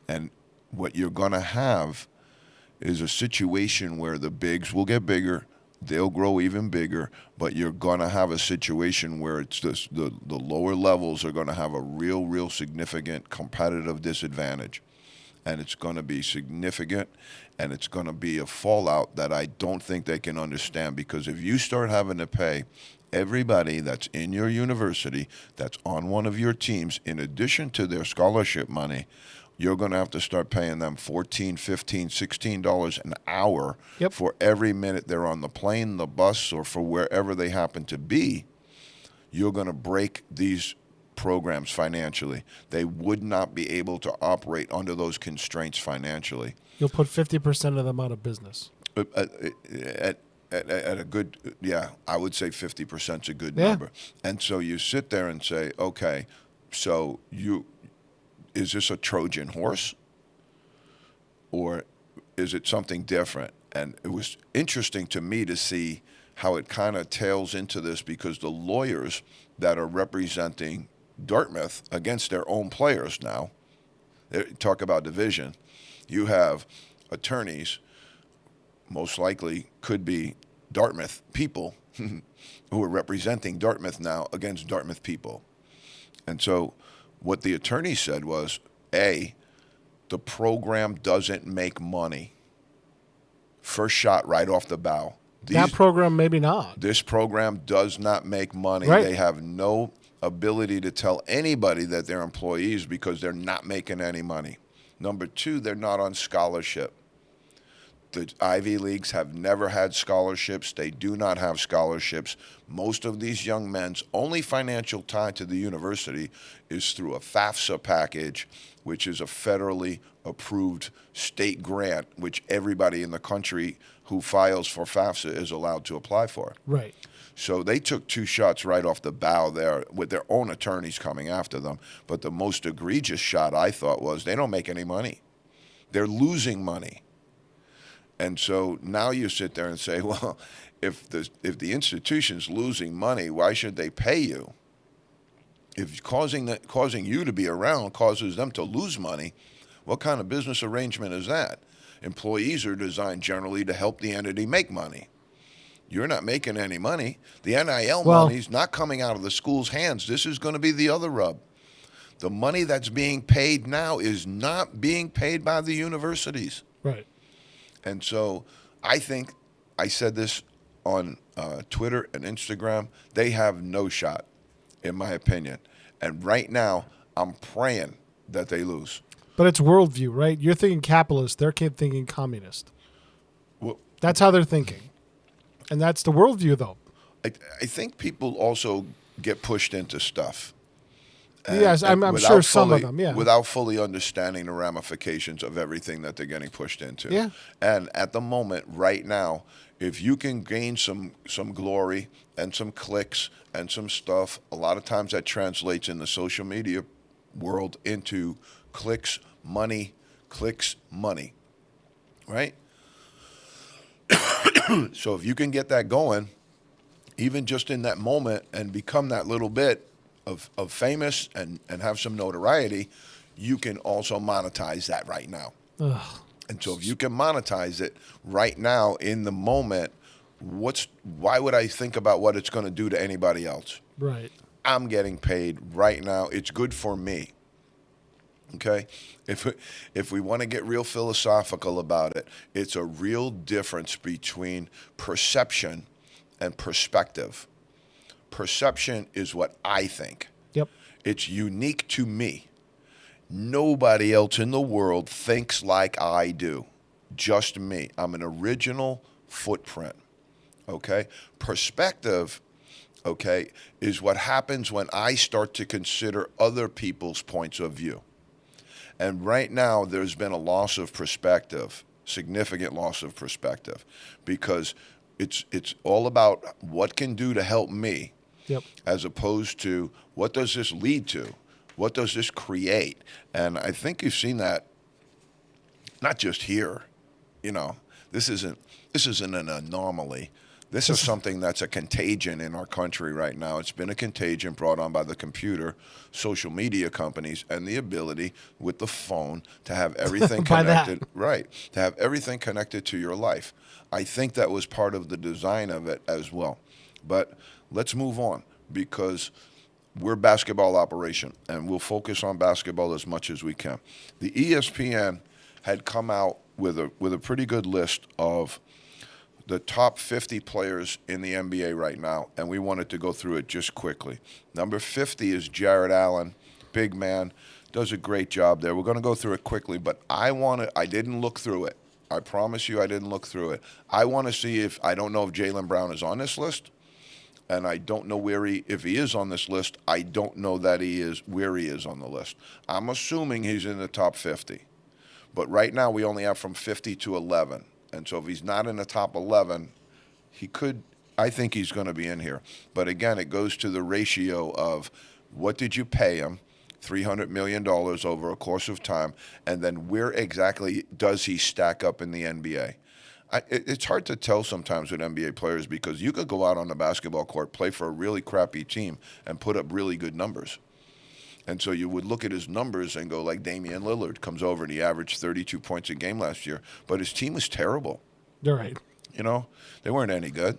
And what you're going to have is a situation where the bigs will get bigger, they'll grow even bigger, but you're going to have a situation where it's the lower levels are going to have a real significant competitive disadvantage. And it's going to be significant, and it's going to be a fallout that I don't think they can understand, because if you start having to pay everybody that's in your university, that's on one of your teams, in addition to their scholarship money, you're going to have to start paying them $14, $15, $16 an hour for every minute they're on the plane, the bus, or for wherever they happen to be. You're going to break these programs financially. They would not be able to operate under those constraints financially. You'll put 50% of them out of business. At a good, I would say 50% is a good number. And so you sit there and say, okay, so is this a Trojan horse, or is it something different? And it was interesting to me to see how it kind of tails into this, because the lawyers that are representing Dartmouth against their own players now, talk about division, you have attorneys, most likely could be Dartmouth people, who are representing Dartmouth now against Dartmouth people. And so what the attorney said was, A, the program doesn't make money. First shot right off the bow. That program, maybe not. This program does not make money. Right. They have no ability to tell anybody that they're employees, because they're not making any money. Number two, they're not on scholarship. The Ivy Leagues have never had scholarships. They do not have scholarships. Most of these young men's only financial tie to the university is through a FAFSA package, which is a federally approved state grant, which everybody in the country who files for FAFSA is allowed to apply for. Right. So they took two shots right off the bow there with their own attorneys coming after them. But the most egregious shot, I thought, was they don't make any money. They're losing money. And so now you sit there and say, well, if the institution's losing money, why should they pay you? If causing you to be around causes them to lose money, what kind of business arrangement is that? Employees are designed generally to help the entity make money. You're not making any money. The NIL money's not coming out of the school's hands. This is going to be the other rub. The money that's being paid now is not being paid by the universities. Right. And so I think, I said this on Twitter and Instagram, they have no shot, in my opinion. And right now, I'm praying that they lose. But it's worldview, right? You're thinking capitalist. They're thinking communist. Well, that's how they're thinking. And that's the worldview, though. I think people also get pushed into stuff. Yes, I'm sure some of them, yeah. Without fully understanding the ramifications of everything that they're getting pushed into. Yeah. And at the moment, right now, if you can gain some glory and some clicks and some stuff, a lot of times that translates in the social media world into clicks, money, right? So if you can get that going, even just in that moment, and become that little bit of famous and have some notoriety, you can also monetize that right now. Ugh. And so if you can monetize it right now in the moment, why would I think about what it's going to do to anybody else? Right. I'm getting paid right now. It's good for me. Okay? If we want to get real philosophical about it, it's a real difference between perception and perspective. Perception is what I think. Yep. It's unique to me. Nobody else in the world thinks like I do. Just me. I'm an original footprint. Okay? Perspective, okay, is what happens when I start to consider other people's points of view. And right now, there's been a loss of perspective, significant loss of perspective, because it's all about what can do to help me, yep, as opposed to what does this lead to? What does this create? And I think you've seen that not just here. You know, this isn't an anomaly. This is something that's a contagion in our country right now. It's been a contagion brought on by the computer, social media companies, and the ability with the phone to have everything connected. Right, to have everything connected to your life. I think that was part of the design of it as well. But let's move on, because we're a basketball operation, and we'll focus on basketball as much as we can. The ESPN had come out with a pretty good list of the top 50 players in the NBA right now, and we wanted to go through it just quickly. Number 50 is Jared Allen, big man, does a great job there. We're going to go through it quickly, but I didn't look through it. I promise you I didn't look through it. I want to see I don't know if Jaylen Brown is on this list, and I don't know if he is on this list. I don't know where he is on the list. I'm assuming he's in the top 50. But right now we only have from 50 to 11. And so if he's not in the top 11, I think he's going to be in here. But again, it goes to the ratio of what did you pay him, $300 million over a course of time, and then where exactly does he stack up in the NBA? It's hard to tell sometimes with NBA players, because you could go out on the basketball court, play for a really crappy team, and put up really good numbers. And so you would look at his numbers and go, like Damian Lillard comes over and he averaged 32 points a game last year, but his team was terrible. You're right. You know, they weren't any good.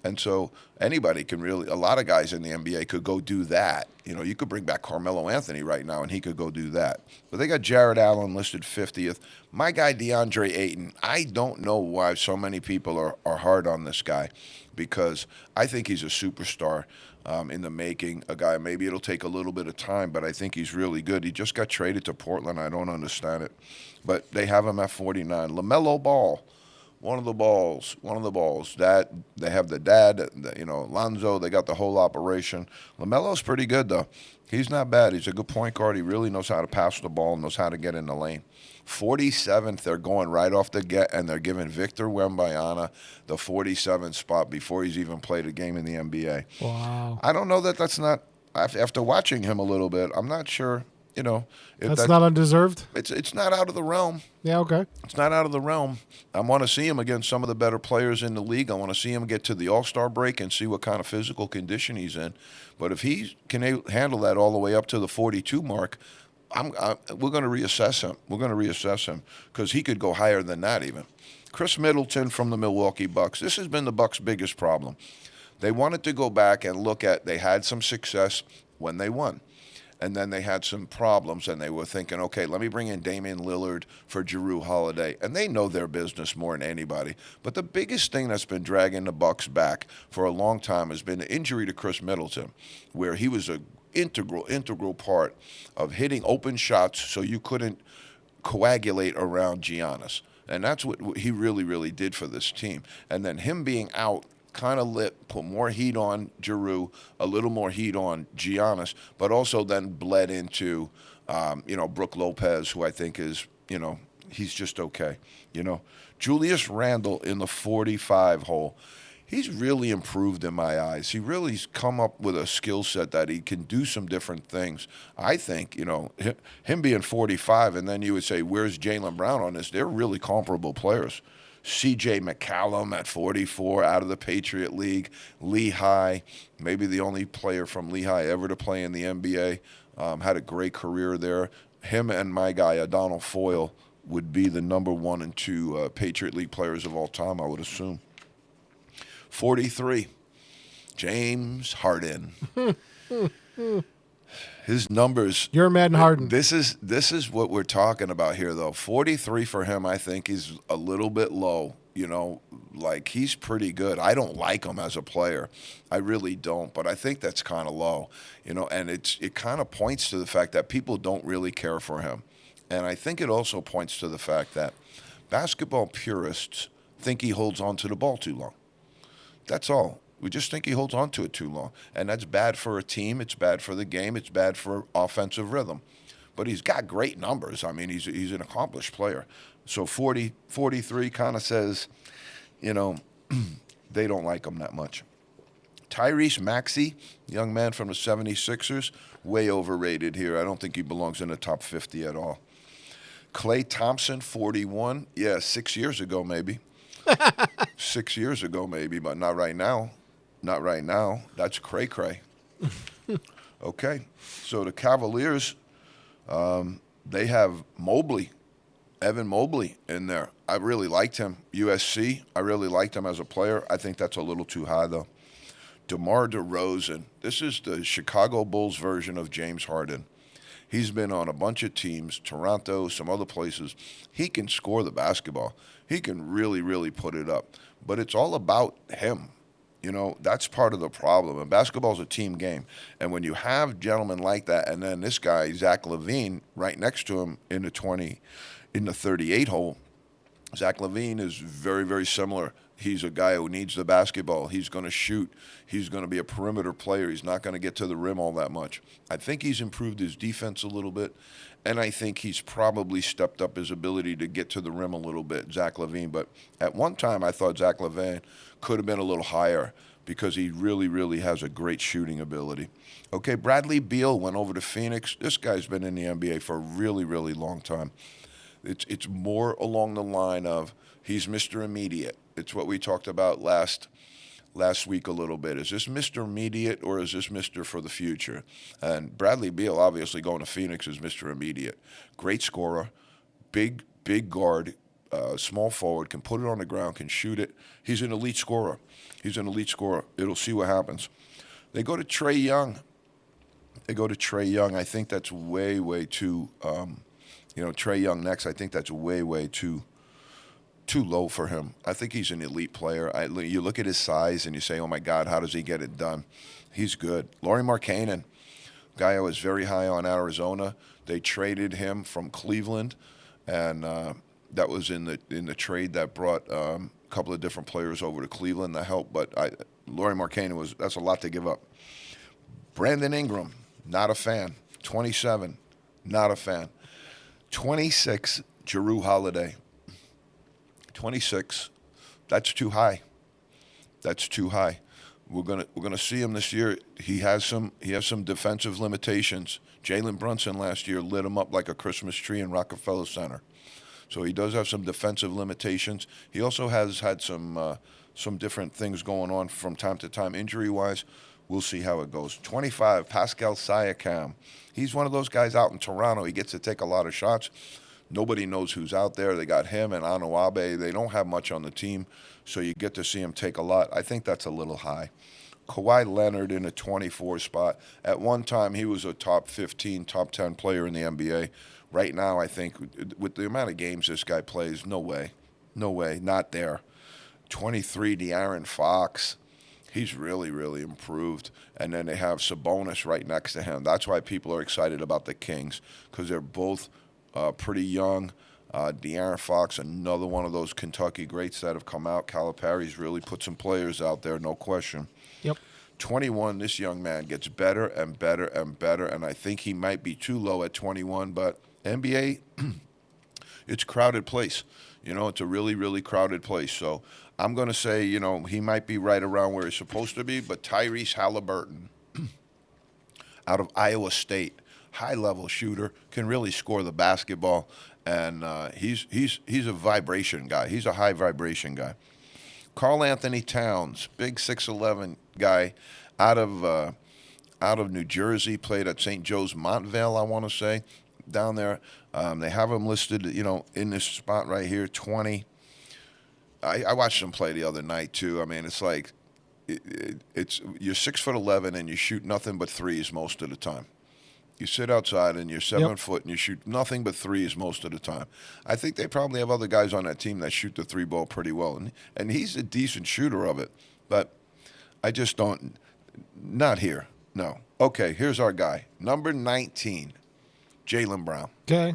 And so anybody can a lot of guys in the NBA could go do that. You know, you could bring back Carmelo Anthony right now and he could go do that. But they got Jared Allen listed 50th. My guy DeAndre Ayton, I don't know why so many people are hard on this guy, because I think he's a superstar. In the making, a guy, maybe it'll take a little bit of time, but I think he's really good. He just got traded to Portland. I don't understand it. But they have him at 49. LaMelo Ball, one of the balls. That they have the dad, Lonzo. They got the whole operation. LaMelo's pretty good though. He's not bad. He's a good point guard. He really knows how to pass the ball, knows how to get in the lane. 47th, they're going right off the get, and they're giving Victor Wembanyama the 47th spot before he's even played a game in the NBA. Wow. I don't know that's not. After watching him a little bit, I'm not sure. If That's not undeserved? It's not out of the realm. Yeah, okay. It's not out of the realm. I want to see him against some of the better players in the league. I want to see him get to the All-Star break and see what kind of physical condition he's in. But if he can handle that all the way up to the 42 mark, we're going to reassess him. We're going to reassess him because he could go higher than that even. Chris Middleton from the Milwaukee Bucks. This has been the Bucks' biggest problem. They wanted to go back and look at, they had some success when they won. And then they had some problems, and they were thinking, okay, let me bring in Damian Lillard for Jrue Holiday. And they know their business more than anybody. But the biggest thing that's been dragging the Bucks back for a long time has been the injury to Chris Middleton, where he was an integral part of hitting open shots so you couldn't coagulate around Giannis. And that's what he really, really did for this team. And then him being out kind of put more heat on Jrue, a little more heat on Giannis, but also then bled into, Brook Lopez, who I think is, he's just okay. Julius Randle in the 45 hole. He's really improved in my eyes. He really's come up with a skill set that he can do some different things. I think, him being 45, and then you would say, where's Jaylen Brown on this? They're really comparable players. C.J. McCallum at 44 out of the Patriot League. Lehigh, maybe the only player from Lehigh ever to play in the NBA, had a great career there. Him and my guy, Adonal Foyle, would be the number 1 and 2 Patriot League players of all time, I would assume. 43, James Harden. His numbers. You're Madden Harden. This is what we're talking about here, though. 43 for him, I think, is a little bit low. Like he's pretty good. I don't like him as a player. I really don't, but I think that's kind of low. And it kind of points to the fact that people don't really care for him. And I think it also points to the fact that basketball purists think he holds on to the ball too long. That's all. We just think he holds on to it too long. And that's bad for a team. It's bad for the game. It's bad for offensive rhythm. But he's got great numbers. I mean, he's an accomplished player. So 43 kind of says, they don't like him that much. Tyrese Maxey, young man from the 76ers, way overrated here. I don't think he belongs in the top 50 at all. Klay Thompson, 41. Yeah, 6 years ago maybe. 6 years ago maybe, but not right now. Not right now. That's cray-cray. Okay. So the Cavaliers, they have Mobley, Evan Mobley in there. I really liked him. USC, I really liked him as a player. I think that's a little too high, though. DeMar DeRozan. This is the Chicago Bulls version of James Harden. He's been on a bunch of teams, Toronto, some other places. He can score the basketball. He can really, really put it up. But it's all about him. That's part of the problem. And basketball is a team game. And when you have gentlemen like that, and then this guy, Zach LaVine, right next to him in the 38 hole, Zach LaVine is very, very similar. He's a guy who needs the basketball. He's going to shoot. He's going to be a perimeter player. He's not going to get to the rim all that much. I think he's improved his defense a little bit, and I think he's probably stepped up his ability to get to the rim a little bit, Zach LaVine. But at one time, I thought Zach LaVine could have been a little higher because he really, really has a great shooting ability. Okay, Bradley Beal went over to Phoenix. This guy's been in the NBA for a really, really long time. It's more along the line of he's Mr. Immediate. It's what we talked about last week a little bit. Is this Mr. Immediate or is this Mr. for the future? And Bradley Beal, obviously going to Phoenix, is Mr. Immediate. Great scorer, big guard, small forward, can put it on the ground, can shoot it. He's an elite scorer. It'll see what happens. They go to Trae Young. I think that's way, way too, Trae Young next. I think that's way, way too low for him. I think he's an elite player. You look at his size and you say, oh, my God, how does he get it done? He's good. Lauri Markkanen, guy I was very high on Arizona. They traded him from Cleveland, and that was in the trade that brought a couple of different players over to Cleveland that helped. But Lauri Markkanen that's a lot to give up. Brandon Ingram, not a fan. 27, not a fan. 26, Jrue Holiday. 26, that's too high. That's too high. We're gonna see him this year. He has some defensive limitations. Jalen Brunson last year lit him up like a Christmas tree in Rockefeller Center. So he does have some defensive limitations. He also has had some different things going on from time to time injury-wise. We'll see how it goes. 25, Pascal Siakam. He's one of those guys out in Toronto. He gets to take a lot of shots. Nobody knows who's out there. They got him and Anunoby. They don't have much on the team, so you get to see him take a lot. I think that's a little high. Kawhi Leonard in a 24 spot. At one time, he was a top 15, top 10 player in the NBA. Right now, I think with the amount of games this guy plays, no way. No way. Not there. 23, De'Aaron Fox. He's really, really improved. And then they have Sabonis right next to him. That's why people are excited about the Kings, because they're both pretty young. De'Aaron Fox, another one of those Kentucky greats that have come out. Calipari's really put some players out there, no question. Yep. 21, this young man gets better and better and better, and I think he might be too low at 21, but NBA, it's a crowded place. It's a really, really crowded place. So I'm going to say, he might be right around where he's supposed to be, but Tyrese Halliburton out of Iowa State, high-level shooter, can really score the basketball, and he's a vibration guy. He's a high-vibration guy. Karl Anthony Towns, big 6'11" guy out of New Jersey, played at St. Joe's Montvale, I want to say, down there. They have him listed, in this spot right here, 20. I watched him play the other night, too. I mean, it's like you're 6'11" and you shoot nothing but threes most of the time. You sit outside and you're 7 foot and you shoot nothing but threes most of the time. I think they probably have other guys on that team that shoot the three ball pretty well. And he's a decent shooter of it. But I just don't. Not here. No. Okay, here's our guy. Number 19, Jaylen Brown. Okay.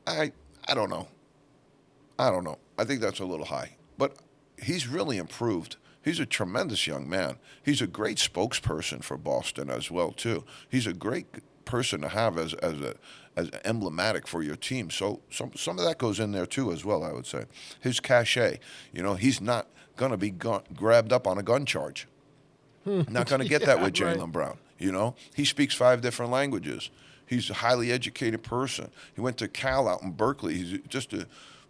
I don't know. I think that's a little high. But he's really improved. He's a tremendous young man. He's a great spokesperson for Boston as well, too. He's a great person to have as emblematic for your team. So some of that goes in there, too, as well, I would say. His cachet, he's not going to be grabbed up on a gun charge. Not going to get that with Jaylen Brown. He speaks 5 different languages. He's a highly educated person. He went to Cal out in Berkeley. He's just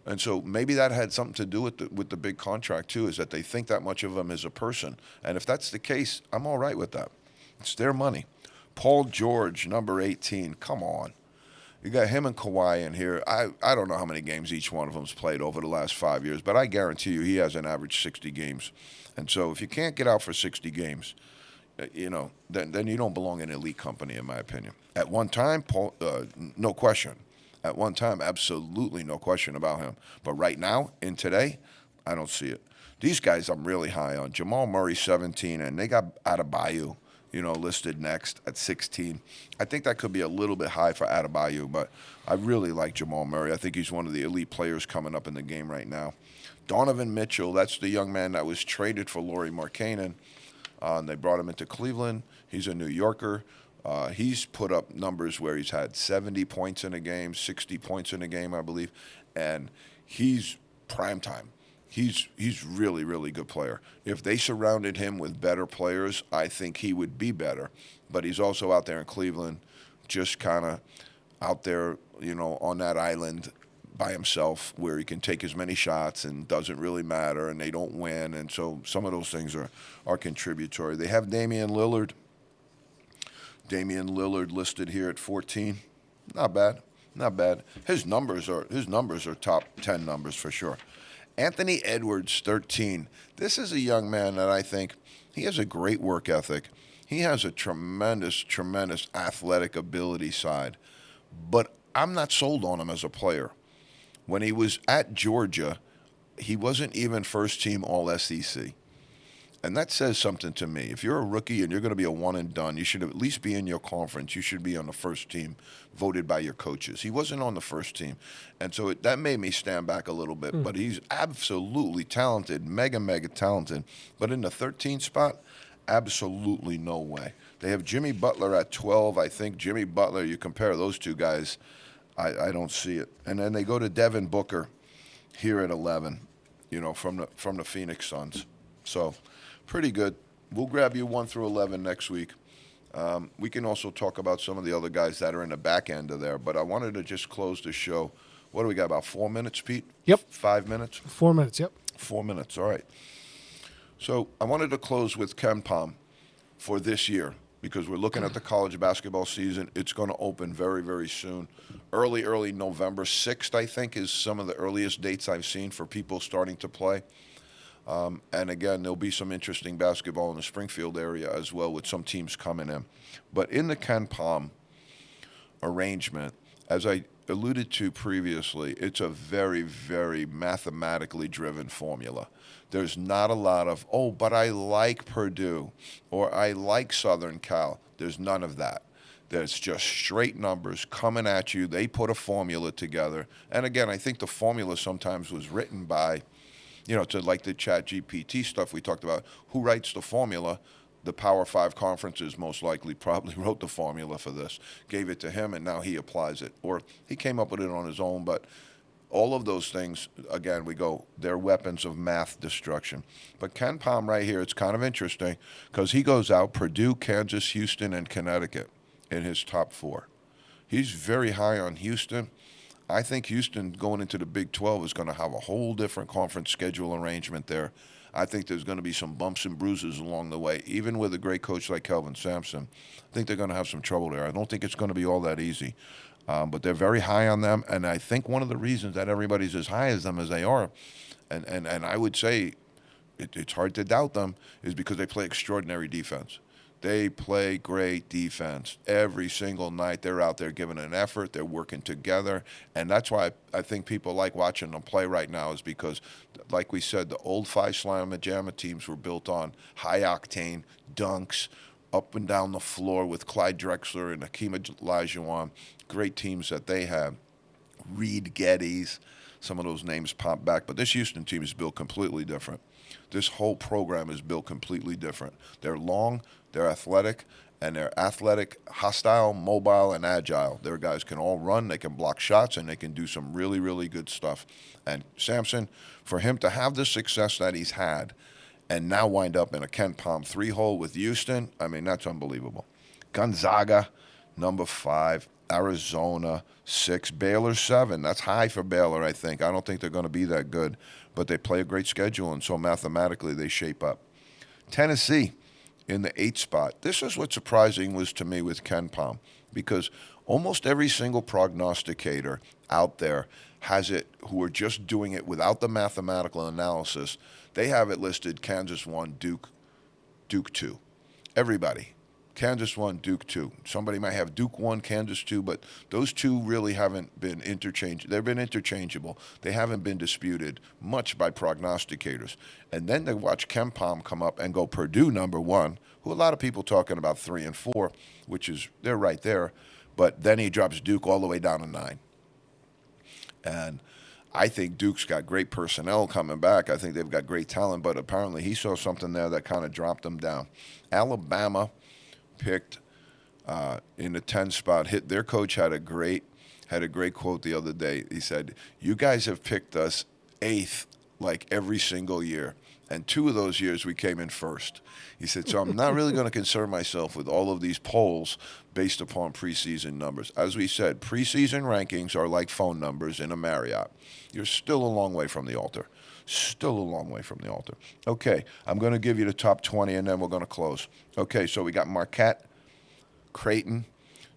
and so maybe that had something to do with the big contract, too, is that they think that much of him as a person. And if that's the case, I'm all right with that. It's their money. Paul George, number 18. Come on. You got him and Kawhi in here. I don't know how many games each one of them's played over the last 5 years, but I guarantee you he has an average 60 games. And so if you can't get out for 60 games, then you don't belong in an elite company, in my opinion. At one time, Paul, no question. At one time, absolutely no question about him. But right now, in today, I don't see it. These guys I'm really high on. Jamal Murray, 17, and they got Adebayo, listed next at 16. I think that could be a little bit high for Adebayo, but I really like Jamal Murray. I think he's one of the elite players coming up in the game right now. Donovan Mitchell, that's the young man that was traded for Lauri Markkanen. They brought him into Cleveland. He's a New Yorker. He's put up numbers where he's had 70 points in a game, 60 points in a game, I believe, and he's prime time. He's really, really good player. If they surrounded him with better players, I think he would be better. But he's also out there in Cleveland, just kind of out there, on that island by himself where he can take as many shots and doesn't really matter, and they don't win. And so some of those things are contributory. They have Damian Lillard. Listed here at 14. Not bad. His numbers are top 10 numbers for sure. Anthony Edwards, 13. This is a young man that I think he has a great work ethic. He has a tremendous athletic ability side, but I'm not sold on him as a player. When he was at Georgia, he wasn't even first team All-SEC. And that says something to me. If you're a rookie and you're going to be a one and done, you should at least be in your conference. You should be on the first team voted by your coaches. He wasn't on the first team. And so that made me stand back a little bit. But he's absolutely talented, mega talented. But in the 13th spot, absolutely no way. They have Jimmy Butler at 12. I think Jimmy Butler, you compare those two guys, I don't see it. And then they go to Devin Booker here at 11, from the Phoenix Suns. So pretty good. We'll grab you 1 through 11 next week. We can also talk about some of the other guys that are in the back end of there. But I wanted to just close the show. What do we got, about 4 minutes, Pete? Yep. 5 minutes? 4 minutes, yep. 4 minutes, all right. So I wanted to close with KenPom for this year because we're looking at the college basketball season. It's going to open very, very soon. Early November 6th, I think, is some of the earliest dates I've seen for people starting to play. And again, there'll be some interesting basketball in the Springfield area as well with some teams coming in. But in the KenPom arrangement, as I alluded to previously, it's a very, very mathematically driven formula. There's not a lot of, but I like Purdue or I like Southern Cal. There's none of that. There's just straight numbers coming at you. They put a formula together. And again, I think the formula sometimes was written by, to like the ChatGPT stuff we talked about. Who writes the formula? The Power 5 conferences most likely probably wrote the formula for this, gave it to him, and now he applies it. Or he came up with it on his own, but all of those things, again, they're weapons of math destruction. But KenPom right here, it's kind of interesting because he goes out Purdue, Kansas, Houston, and Connecticut in his top 4. He's very high on Houston. I think Houston going into the Big 12 is going to have a whole different conference schedule arrangement there. I think there's going to be some bumps and bruises along the way. Even with a great coach like Kelvin Sampson, I think they're going to have some trouble there. I don't think it's going to be all that easy. But they're very high on them, and I think one of the reasons that everybody's as high as them as they are, and I would say it's hard to doubt them, is because they play extraordinary defense. They play great defense every single night. They're out there giving an effort. They're working together. And that's why I think people like watching them play right now is because, like we said, the old Phi Slama Jama teams were built on high-octane dunks, up and down the floor with Clyde Drexler and Hakeem Olajuwon. Great teams that they have. Reed Geddes. Some of those names pop back. But this Houston team is built completely different. This whole program is built completely different. They're long, they're athletic, and they're athletic, hostile, mobile, and agile. Their guys can all run, they can block shots, and they can do some really, really good stuff. And Sampson, for him to have the success that he's had and now wind up in a KenPom 3-hole with Houston, I mean, that's unbelievable. Gonzaga, number 5. Arizona, 6. Baylor, 7. That's high for Baylor, I think. I don't think they're going to be that good. But they play a great schedule, and so mathematically they shape up. Tennessee in the 8th spot. This is what's surprising was to me with KenPom, because almost every single prognosticator out there has it, who are just doing it without the mathematical analysis, they have it listed Kansas 1, Duke 2. Everybody. Kansas 1, Duke 2. Somebody might have Duke 1, Kansas 2, but those two really haven't been interchangeable. They've been interchangeable. They haven't been disputed much by prognosticators. And then they watch KenPom come up and go Purdue number 1, who a lot of people talking about 3 and 4, which is, they're right there. But then he drops Duke all the way down to 9. And I think Duke's got great personnel coming back. I think they've got great talent, but apparently he saw something there that kind of dropped them down. Alabama picked in the 10 spot. Their coach had a great quote the other day. He said, "You guys have picked us 8th like every single year, and 2 of those years we came in 1st." He said, "So I'm not really going to concern myself with all of these polls based upon preseason numbers. As we said, preseason rankings are like phone numbers in a Marriott. You're still a long way from the altar. Still a long way from the altar." Okay, I'm going to give you the top 20, and then we're going to close. Okay, so we got Marquette, Creighton,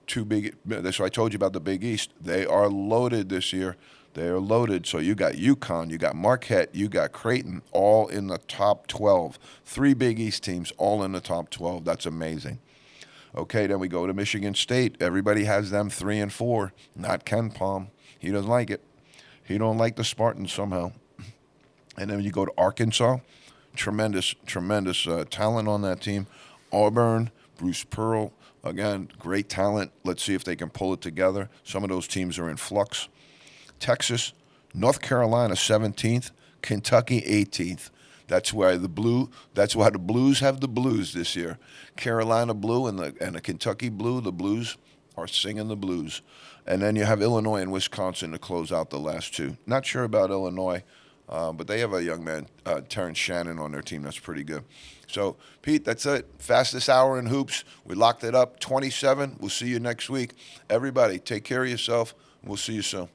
2 big. So I told you about the Big East. They are loaded this year. They are loaded. So you got UConn, you got Marquette, you got Creighton, all in the top 12. 3 Big East teams, all in the top 12. That's amazing. Okay, then we go to Michigan State. Everybody has them 3 and 4. Not KenPom. He doesn't like it. He don't like the Spartans somehow. And then you go to Arkansas, tremendous talent on that team. Auburn, Bruce Pearl, again, great talent. Let's see if they can pull it together. Some of those teams are in flux. Texas, North Carolina 17th, Kentucky 18th. That's why the Blues have the blues this year. Carolina blue and the Kentucky blue, the Blues are singing the blues. And then you have Illinois and Wisconsin to close out the last two. Not sure about Illinois, but they have a young man, Terrence Shannon, on their team that's pretty good. So, Pete, that's it. Fastest hour in hoops. We locked it up, 27. We'll see you next week. Everybody, take care of yourself. We'll see you soon.